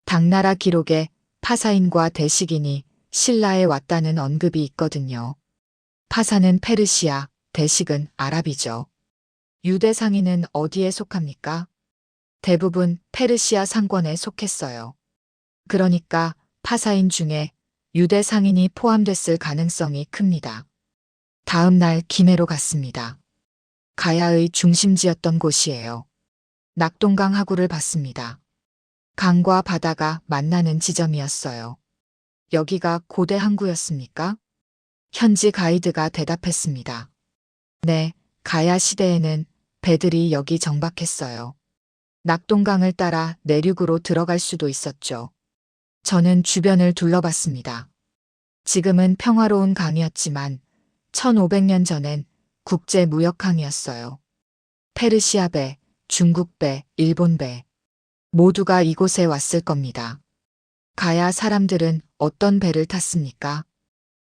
Speaker 2: 당나라 기록에 파사인과 대식인이 신라에 왔다는 언급이 있거든요. 파사는 페르시아, 대식은 아랍이죠. 유대 상인은 어디에 속합니까? 대부분 페르시아 상권에 속했어요. 그러니까 파사인 중에 유대 상인이 포함됐을 가능성이 큽니다. 다음 날 김해로 갔습니다. 가야의 중심지였던 곳이에요. 낙동강 하구를 봤습니다. 강과 바다가 만나는 지점이었어요. 여기가 고대 항구였습니까? 현지 가이드가 대답했습니다. 네, 가야 시대에는 배들이 여기 정박했어요. 낙동강을 따라 내륙으로 들어갈 수도 있었죠. 저는 주변을 둘러봤습니다. 지금은 평화로운 강이었지만 1500년 전엔 국제 무역항이었어요. 페르시아 배, 중국 배, 일본 배 모두가 이곳에 왔을 겁니다. 가야 사람들은 어떤 배를 탔습니까?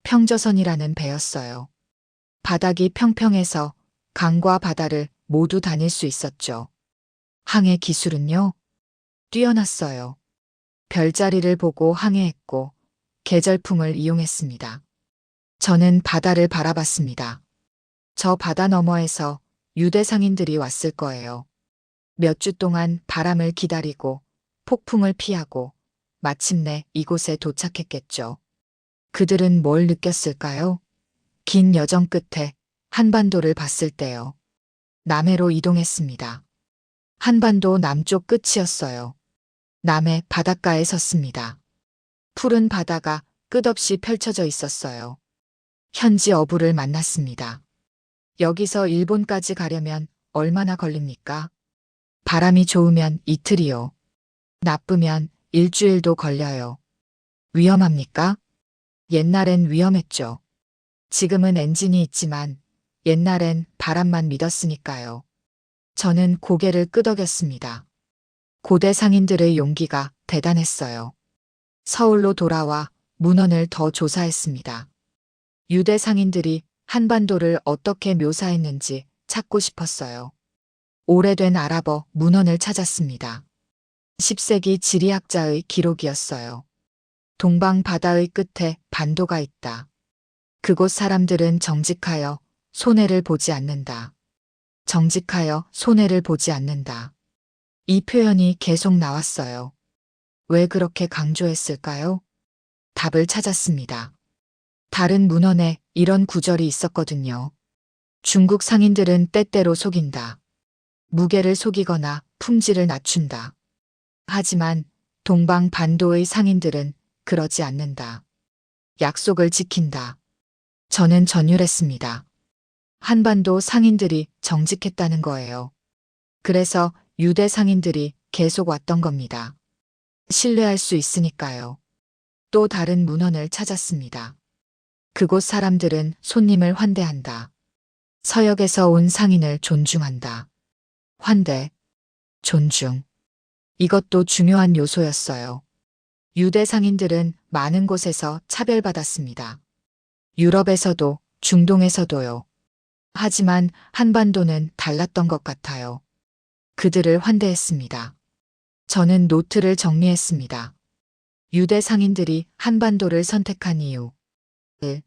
Speaker 2: 평저선이라는 배였어요. 바닥이 평평해서 강과 바다를 모두 다닐 수 있었죠. 항해 기술은요? 뛰어났어요. 별자리를 보고 항해했고 계절풍을 이용했습니다. 저는 바다를 바라봤습니다. 저 바다 너머에서 유대 상인들이 왔을 거예요. 몇 주 동안 바람을 기다리고 폭풍을 피하고 마침내 이곳에 도착했겠죠. 그들은 뭘 느꼈을까요? 긴 여정 끝에 한반도를 봤을 때요. 남해로 이동했습니다. 한반도 남쪽 끝이었어요. 남해 바닷가에 섰습니다. 푸른 바다가 끝없이 펼쳐져 있었어요. 현지 어부를 만났습니다. 여기서 일본까지 가려면 얼마나 걸립니까? 바람이 좋으면 이틀이요. 나쁘면 일주일도 걸려요. 위험합니까? 옛날엔 위험했죠. 지금은 엔진이 있지만 옛날엔 바람만 믿었으니까요. 저는 고개를 끄덕였습니다. 고대 상인들의 용기가 대단했어요. 서울로 돌아와 문헌을 더 조사했습니다. 유대 상인들이 한반도를 어떻게 묘사했는지 찾고 싶었어요. 오래된 아랍어 문헌을 찾았습니다. 10세기 지리학자의 기록이었어요. 동방 바다의 끝에 반도가 있다. 그곳 사람들은 정직하여 손해를 보지 않는다. 정직하여 손해를 보지 않는다. 이 표현이 계속 나왔어요. 왜 그렇게 강조했을까요? 답을 찾았습니다. 다른 문헌에 이런 구절이 있었거든요. 중국 상인들은 때때로 속인다. 무게를 속이거나 품질을 낮춘다. 하지만 동방 반도의 상인들은 그러지 않는다. 약속을 지킨다. 저는 전율했습니다. 한반도 상인들이 정직했다는 거예요. 그래서 유대 상인들이 계속 왔던 겁니다. 신뢰할 수 있으니까요. 또 다른 문헌을 찾았습니다. 그곳 사람들은 손님을 환대한다. 서역에서 온 상인을 존중한다. 환대, 존중. 이것도 중요한 요소였어요. 유대 상인들은 많은 곳에서 차별받았습니다. 유럽에서도 중동에서도요. 하지만 한반도는 달랐던 것 같아요. 그들을 환대했습니다. 저는 노트를 정리했습니다. 유대 상인들이 한반도를 선택한 이유. 1.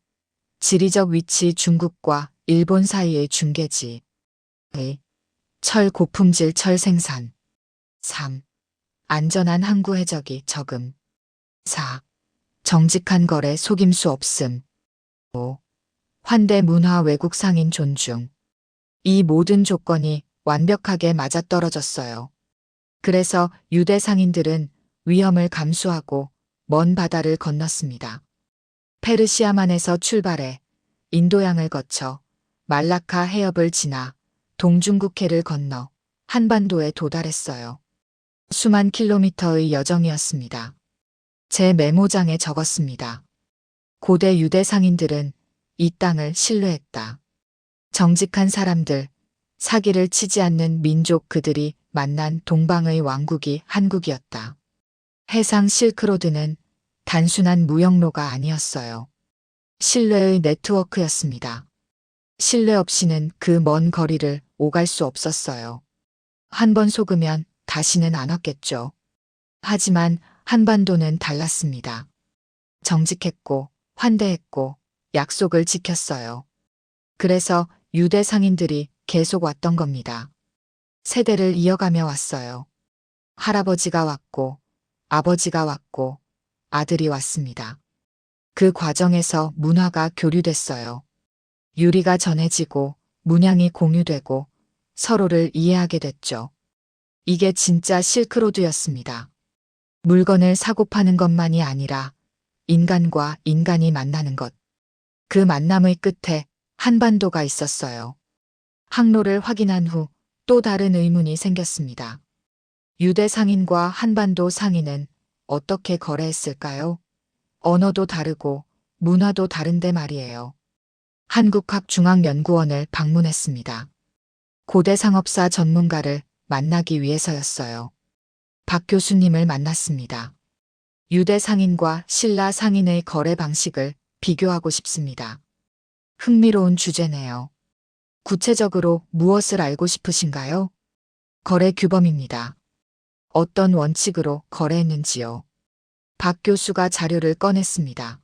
Speaker 2: 지리적 위치 중국과 일본 사이의 중개지. 2. 철 고품질 철 생산. 3. 안전한 항구 해적이 적음. 4. 정직한 거래 속임수 없음. 5. 환대 문화 외국 상인 존중. 이 모든 조건이 완벽하게 맞아떨어졌어요. 그래서 유대 상인들은 위험을 감수하고 먼 바다를 건넜습니다. 페르시아만에서 출발해 인도양을 거쳐 말라카 해협을 지나 동중국해를 건너 한반도에 도달했어요. 수만 킬로미터의 여정이었습니다. 제 메모장에 적었습니다. 고대 유대 상인들은 이 땅을 신뢰했다. 정직한 사람들, 사기를 치지 않는 민족 그들이 만난 동방의 왕국이 한국이었다. 해상 실크로드는 단순한 무역로가 아니었어요. 신뢰의 네트워크였습니다. 신뢰 없이는 그 먼 거리를 오갈 수 없었어요. 한 번 속으면 다시는 안 왔겠죠. 하지만 한반도는 달랐습니다. 정직했고 환대했고 약속을 지켰어요. 그래서 유대 상인들이 계속 왔던 겁니다. 세대를 이어가며 왔어요. 할아버지가 왔고 아버지가 왔고 아들이 왔습니다. 그 과정에서 문화가 교류됐어요. 유리가 전해지고 문양이 공유되고 서로를 이해하게 됐죠. 이게 진짜 실크로드였습니다. 물건을 사고 파는 것만이 아니라 인간과 인간이 만나는 것. 그 만남의 끝에 한반도가 있었어요. 항로를 확인한 후 또 다른 의문이 생겼습니다. 유대 상인과 한반도 상인은 어떻게 거래했을까요? 언어도 다르고 문화도 다른데 말이에요. 한국학중앙연구원을 방문했습니다. 고대 상업사 전문가를 만나기 위해서였어요. 박 교수님을 만났습니다. 유대 상인과 신라 상인의 거래 방식을 비교하고 싶습니다. 흥미로운 주제네요. 구체적으로 무엇을 알고 싶으신가요? 거래 규범입니다. 어떤 원칙으로 거래했는지요? 박 교수가 자료를 꺼냈습니다.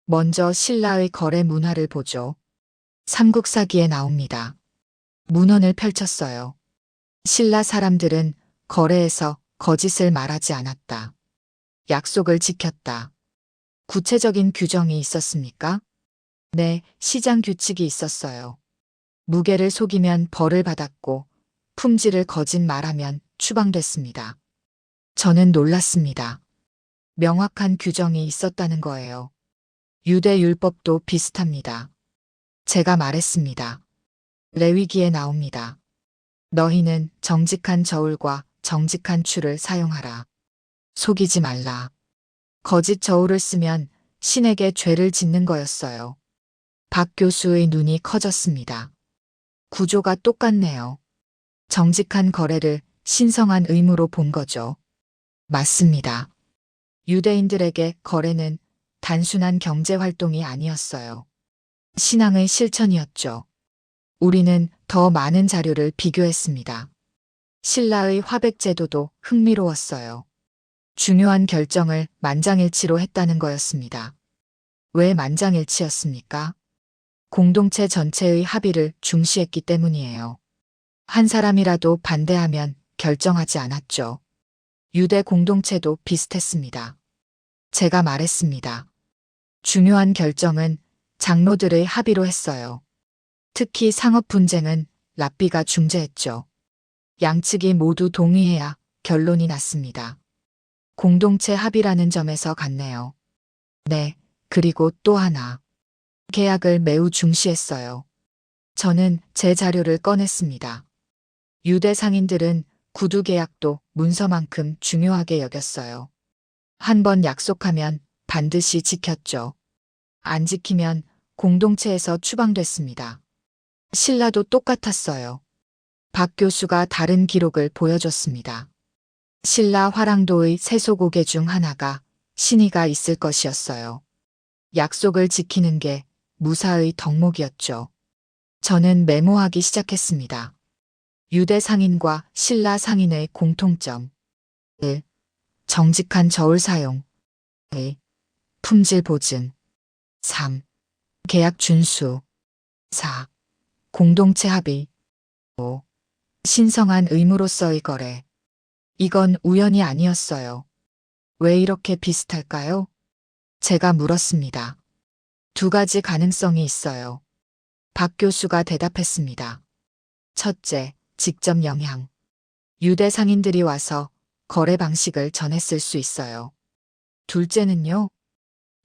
Speaker 2: 먼저 신라의 거래 문화를 보죠. 삼국사기에 나옵니다. 문헌을 펼쳤어요. 신라 사람들은 거래에서 거짓을 말하지 않았다. 약속을 지켰다. 구체적인 규정이 있었습니까? 네, 시장 규칙이 있었어요. 무게를 속이면 벌을 받았고 품질을 거짓말하면 추방됐습니다. 저는 놀랐습니다. 명확한 규정이 있었다는 거예요. 유대 율법도 비슷합니다. 제가 말했습니다. 레위기에 나옵니다. 너희는 정직한 저울과 정직한 추를 사용하라. 속이지 말라. 거짓 저울을 쓰면 신에게 죄를 짓는 거였어요. 박 교수의 눈이 커졌습니다. 구조가 똑같네요. 정직한 거래를 신성한 의무로 본 거죠. 맞습니다. 유대인들에게 거래는 단순한 경제 활동이 아니었어요. 신앙의 실천이었죠. 우리는 더 많은 자료를 비교했습니다. 신라의 화백 제도도 흥미로웠어요. 중요한 결정을 만장일치로 했다는 거였습니다. 왜 만장일치였습니까? 공동체 전체의 합의를 중시했기 때문이에요. 한 사람이라도 반대하면 결정하지 않았죠. 유대 공동체도 비슷했습니다. 제가 말했습니다. 중요한 결정은 장로들의 합의로 했어요. 특히 상업 분쟁은 랍비가 중재했죠. 양측이 모두 동의해야 결론이 났습니다. 공동체 합의라는 점에서 같네요. 네, 그리고 또 하나. 계약을 매우 중시했어요. 저는 제 자료를 꺼냈습니다. 유대 상인들은 구두 계약도 문서만큼 중요하게 여겼어요. 한 번 약속하면 반드시 지켰죠. 안 지키면 공동체에서 추방됐습니다. 신라도 똑같았어요. 박 교수가 다른 기록을 보여줬습니다. 신라 화랑도의 세소고개 중 하나가 신의가 있을 것이었어요. 약속을 지키는 게 무사의 덕목이었죠. 저는 메모하기 시작했습니다. 유대 상인과 신라 상인의 공통점. 1. 정직한 저울 사용. 2. 품질 보증. 3. 계약 준수. 4. 공동체 합의. 5. 신성한 의무로서의 거래. 이건 우연이 아니었어요. 왜 이렇게 비슷할까요? 제가 물었습니다. 두 가지 가능성이 있어요. 박 교수가 대답했습니다. 첫째, 직접 영향. 유대 상인들이 와서 거래 방식을 전했을 수 있어요. 둘째는요,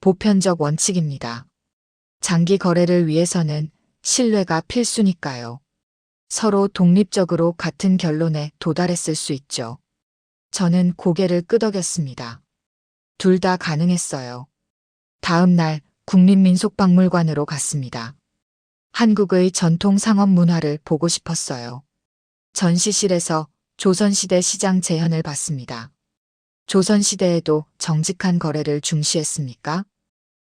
Speaker 2: 보편적 원칙입니다. 장기 거래를 위해서는 신뢰가 필수니까요. 서로 독립적으로 같은 결론에 도달했을 수 있죠. 저는 고개를 끄덕였습니다. 둘 다 가능했어요. 다음 날 국립민속박물관으로 갔습니다. 한국의 전통 상업 문화를 보고 싶었어요. 전시실에서 조선시대 시장 재현을 봤습니다. 조선시대에도 정직한 거래를 중시했습니까?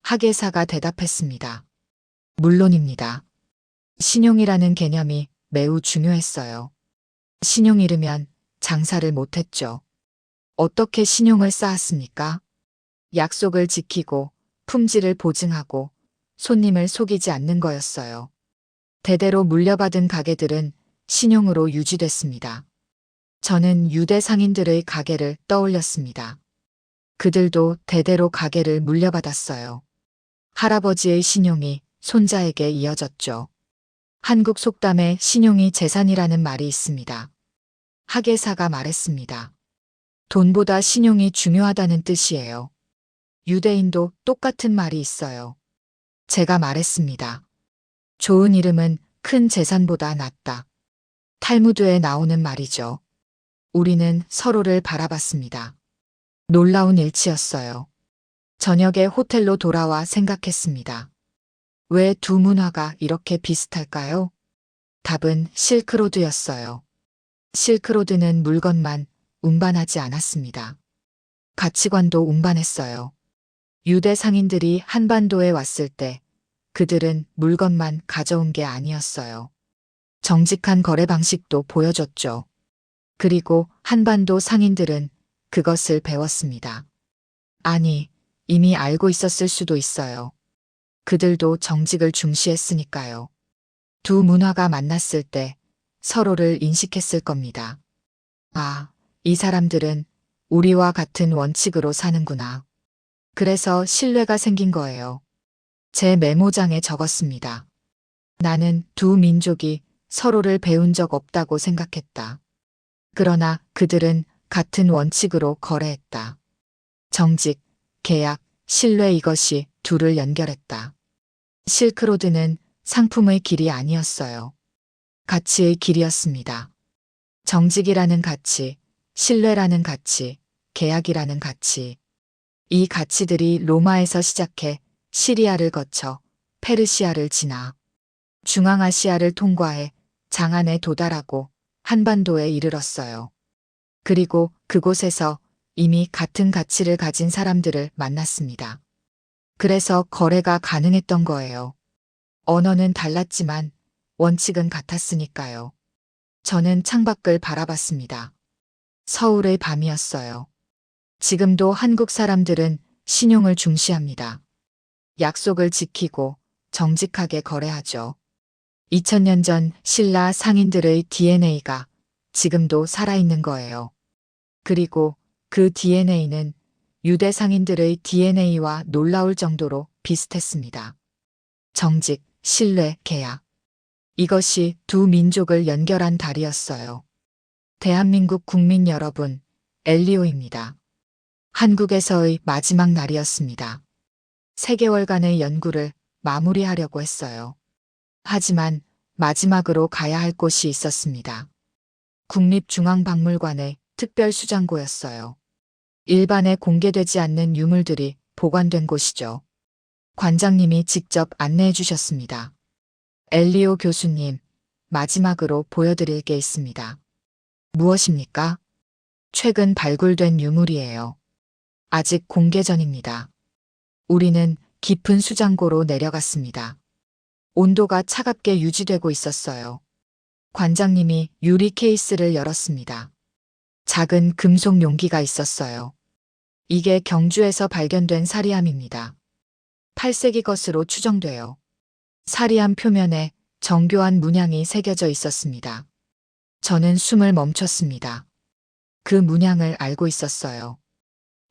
Speaker 2: 학예사가 대답했습니다. 물론입니다. 신용이라는 개념이 매우 중요했어요. 신용 잃으면 장사를 못했죠. 어떻게 신용을 쌓았습니까? 약속을 지키고 품질을 보증하고 손님을 속이지 않는 거였어요. 대대로 물려받은 가게들은 신용으로 유지됐습니다. 저는 유대 상인들의 가게를 떠올렸습니다. 그들도 대대로 가게를 물려받았어요. 할아버지의 신용이 손자에게 이어졌죠. 한국 속담에 신용이 재산이라는 말이 있습니다. 학예사가 말했습니다. 돈보다 신용이 중요하다는 뜻이에요. 유대인도 똑같은 말이 있어요. 제가 말했습니다. 좋은 이름은 큰 재산보다 낫다. 탈무드에 나오는 말이죠. 우리는 서로를 바라봤습니다. 놀라운 일치였어요. 저녁에 호텔로 돌아와 생각했습니다. 왜 두 문화가 이렇게 비슷할까요? 답은 실크로드였어요. 실크로드는 물건만 운반하지 않았습니다. 가치관도 운반했어요. 유대 상인들이 한반도에 왔을 때 그들은 물건만 가져온 게 아니었어요. 정직한 거래 방식도 보여줬죠. 그리고 한반도 상인들은 그것을 배웠습니다. 아니, 이미 알고 있었을 수도 있어요. 그들도 정직을 중시했으니까요. 두 문화가 만났을 때 서로를 인식했을 겁니다. 아, 이 사람들은 우리와 같은 원칙으로 사는구나. 그래서 신뢰가 생긴 거예요. 제 메모장에 적었습니다. 나는 두 민족이 서로를 배운 적 없다고 생각했다. 그러나 그들은 같은 원칙으로 거래했다. 정직, 계약, 신뢰 이것이 둘을 연결했다. 실크로드는 상품의 길이 아니었어요. 가치의 길이었습니다. 정직이라는 가치, 신뢰라는 가치, 계약이라는 가치. 이 가치들이 로마에서 시작해 시리아를 거쳐 페르시아를 지나 중앙아시아를 통과해 장안에 도달하고 한반도에 이르렀어요. 그리고 그곳에서 이미 같은 가치를 가진 사람들을 만났습니다. 그래서 거래가 가능했던 거예요. 언어는 달랐지만 원칙은 같았으니까요. 저는 창밖을 바라봤습니다. 서울의 밤이었어요. 지금도 한국 사람들은 신용을 중시합니다. 약속을 지키고 정직하게 거래하죠. 2000년 전 신라 상인들의 DNA가 지금도 살아있는 거예요. 그리고 그 DNA는 유대 상인들의 DNA와 놀라울 정도로 비슷했습니다. 정직, 신뢰, 계약. 이것이 두 민족을 연결한 달이었어요. 대한민국 국민 여러분, 엘리오입니다. 한국에서의 마지막 날이었습니다. 3개월간의 연구를 마무리하려고 했어요. 하지만 마지막으로 가야 할 곳이 있었습니다. 국립중앙박물관의 특별수장고였어요. 일반에 공개되지 않는 유물들이 보관된 곳이죠. 관장님이 직접 안내해 주셨습니다. 엘리오 교수님, 마지막으로 보여드릴 게 있습니다. 무엇입니까? 최근 발굴된 유물이에요. 아직 공개 전입니다. 우리는 깊은 수장고로 내려갔습니다. 온도가 차갑게 유지되고 있었어요. 관장님이 유리 케이스를 열었습니다. 작은 금속 용기가 있었어요. 이게 경주에서 발견된 사리암입니다. 8세기 것으로 추정돼요. 사리암 표면에 정교한 문양이 새겨져 있었습니다. 저는 숨을 멈췄습니다. 그 문양을 알고 있었어요.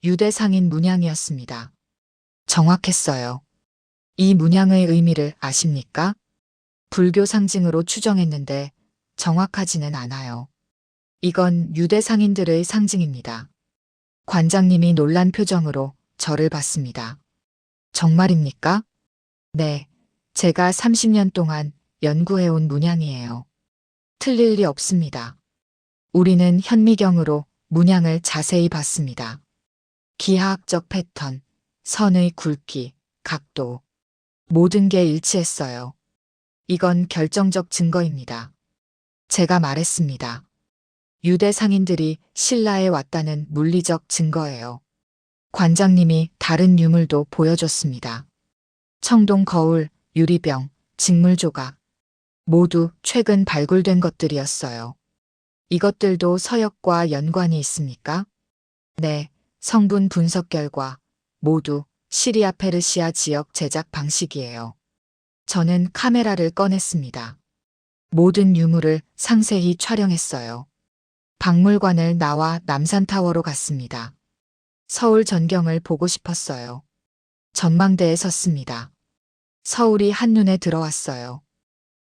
Speaker 2: 유대 상인 문양이었습니다. 정확했어요. 이 문양의 의미를 아십니까? 불교 상징으로 추정했는데 정확하지는 않아요. 이건 유대 상인들의 상징입니다. 관장님이 놀란 표정으로 저를 봤습니다. 정말입니까? 네, 제가 30년 동안 연구해온 문양이에요. 틀릴 리 없습니다. 우리는 현미경으로 문양을 자세히 봤습니다. 기하학적 패턴, 선의 굵기, 각도, 모든 게 일치했어요. 이건 결정적 증거입니다. 제가 말했습니다. 유대 상인들이 신라에 왔다는 물리적 증거예요. 관장님이 다른 유물도 보여줬습니다. 청동 거울, 유리병, 직물 조각. 모두 최근 발굴된 것들이었어요. 이것들도 서역과 연관이 있습니까? 네, 성분 분석 결과 모두 시리아 페르시아 지역 제작 방식이에요. 저는 카메라를 꺼냈습니다. 모든 유물을 상세히 촬영했어요. 박물관을 나와 남산타워로 갔습니다. 서울 전경을 보고 싶었어요. 전망대에 섰습니다. 서울이 한눈에 들어왔어요.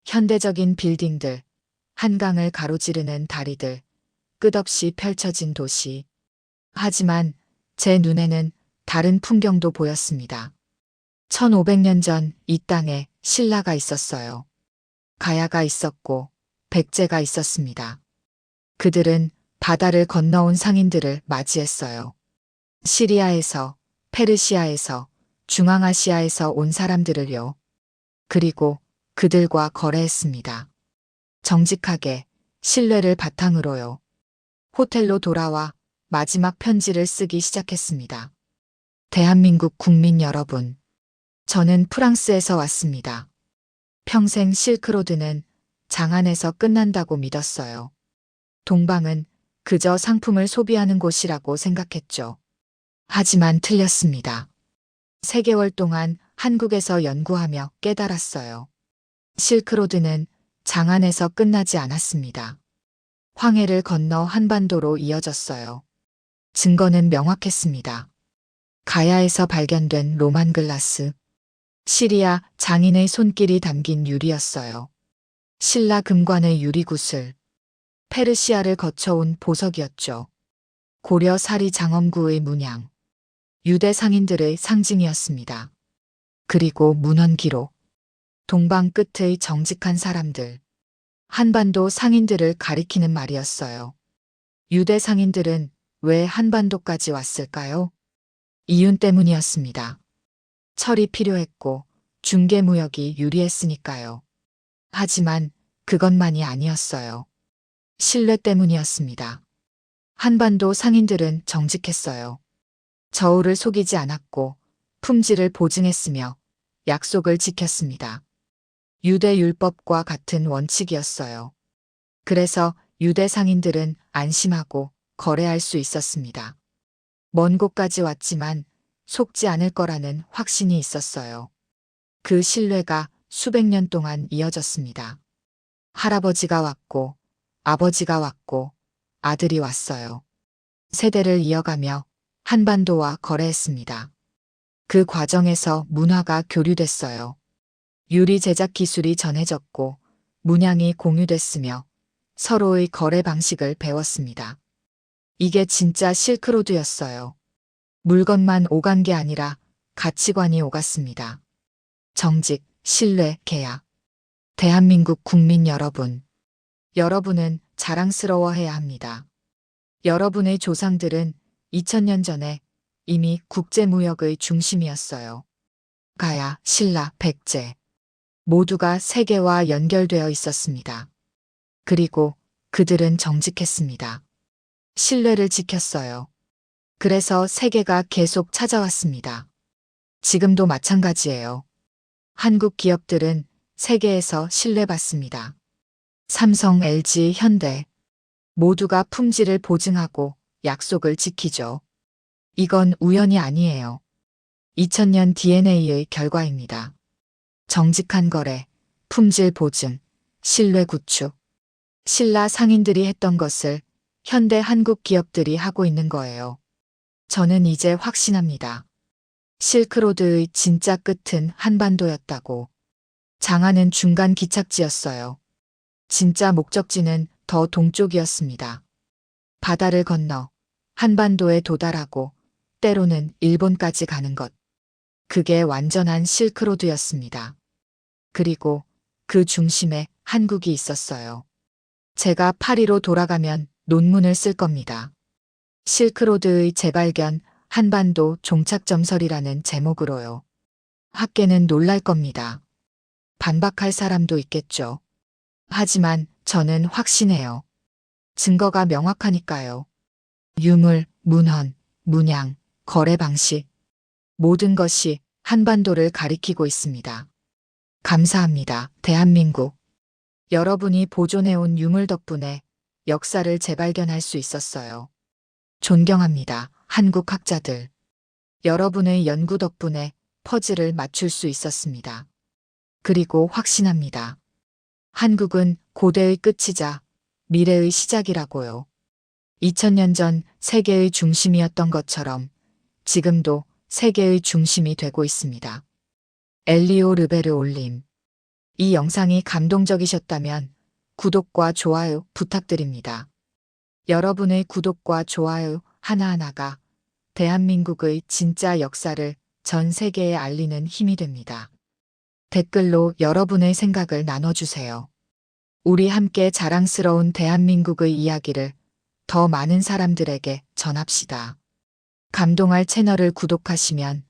Speaker 2: 현대적인 빌딩들, 한강을 가로지르는 다리들, 끝없이 펼쳐진 도시. 하지만 제 눈에는 다른 풍경도 보였습니다. 1500년 전 이 땅에 신라가 있었어요. 가야가 있었고 백제가 있었습니다. 그들은 바다를 건너온 상인들을 맞이했어요. 시리아에서, 페르시아에서, 중앙아시아에서 온 사람들을요. 그리고 그들과 거래했습니다. 정직하게, 신뢰를 바탕으로요. 호텔로 돌아와 마지막 편지를 쓰기 시작했습니다. 대한민국 국민 여러분, 저는 프랑스에서 왔습니다. 평생 실크로드는 장안에서 끝난다고 믿었어요. 동방은 그저 상품을 소비하는 곳이라고 생각했죠. 하지만 틀렸습니다. 3개월 동안 한국에서 연구하며 깨달았어요. 실크로드는 장안에서 끝나지 않았습니다. 황해를 건너 한반도로 이어졌어요. 증거는 명확했습니다. 가야에서 발견된 로만 글라스, 시리아 장인의 손길이 담긴 유리였어요. 신라 금관의 유리구슬, 페르시아를 거쳐온 보석이었죠. 고려 사리 장엄구의 문양, 유대 상인들의 상징이었습니다. 그리고 문헌 기록, 동방 끝의 정직한 사람들, 한반도 상인들을 가리키는 말이었어요. 유대 상인들은 왜 한반도까지 왔을까요? 이윤 때문이었습니다. 철이 필요했고 중개무역이 유리했으니까요. 하지만 그것만이 아니었어요. 신뢰 때문이었습니다. 한반도 상인들은 정직했어요. 저울을 속이지 않았고 품질을 보증했으며 약속을 지켰습니다. 유대 율법과 같은 원칙이었어요. 그래서 유대 상인들은 안심하고 거래할 수 있었습니다. 먼 곳까지 왔지만 속지 않을 거라는 확신이 있었어요. 그 신뢰가 수백 년 동안 이어졌습니다. 할아버지가 왔고, 아버지가 왔고, 아들이 왔어요. 세대를 이어가며 한반도와 거래했습니다. 그 과정에서 문화가 교류됐어요. 유리 제작 기술이 전해졌고, 문양이 공유됐으며 서로의 거래 방식을 배웠습니다. 이게 진짜 실크로드였어요. 물건만 오간 게 아니라 가치관이 오갔습니다. 정직, 신뢰, 계약. 대한민국 국민 여러분. 여러분은 자랑스러워해야 합니다. 여러분의 조상들은 2000년 전에 이미 국제무역의 중심이었어요. 가야, 신라, 백제. 모두가 세계와 연결되어 있었습니다. 그리고 그들은 정직했습니다. 신뢰를 지켰어요. 그래서 세계가 계속 찾아왔습니다. 지금도 마찬가지예요. 한국 기업들은 세계에서 신뢰받습니다. 삼성, LG, 현대 모두가 품질을 보증하고 약속을 지키죠. 이건 우연이 아니에요. 2000년 DNA의 결과입니다. 정직한 거래, 품질 보증, 신뢰 구축. 신라 상인들이 했던 것을 현대 한국 기업들이 하고 있는 거예요. 저는 이제 확신합니다. 실크로드의 진짜 끝은 한반도였다고. 장안은 중간 기착지였어요. 진짜 목적지는 더 동쪽이었습니다. 바다를 건너 한반도에 도달하고 때로는 일본까지 가는 것. 그게 완전한 실크로드였습니다. 그리고 그 중심에 한국이 있었어요. 제가 파리로 돌아가면 논문을 쓸 겁니다. 실크로드의 재발견 한반도 종착점설이라는 제목으로요. 학계는 놀랄 겁니다. 반박할 사람도 있겠죠. 하지만 저는 확신해요. 증거가 명확하니까요. 유물, 문헌, 문양, 거래 방식. 모든 것이 한반도를 가리키고 있습니다. 감사합니다, 대한민국. 여러분이 보존해온 유물 덕분에 역사를 재발견할 수 있었어요. 존경합니다, 한국 학자들. 여러분의 연구 덕분에 퍼즐을 맞출 수 있었습니다. 그리고 확신합니다. 한국은 고대의 끝이자 미래의 시작이라고요. 2000년 전 세계의 중심이었던 것처럼 지금도 세계의 중심이 되고 있습니다. 엘리오 르베르 올림. 이 영상이 감동적이셨다면 구독과 좋아요 부탁드립니다. 여러분의 구독과 좋아요 하나하나가 대한민국의 진짜 역사를 전 세계에 알리는 힘이 됩니다. 댓글로 여러분의 생각을 나눠주세요. 우리 함께 자랑스러운 대한민국의 이야기를 더 많은 사람들에게 전합시다. 감동할 채널을 구독하시면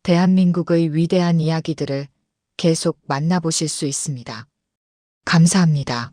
Speaker 2: 대한민국의 위대한 이야기들을 계속 만나보실 수 있습니다. 감사합니다.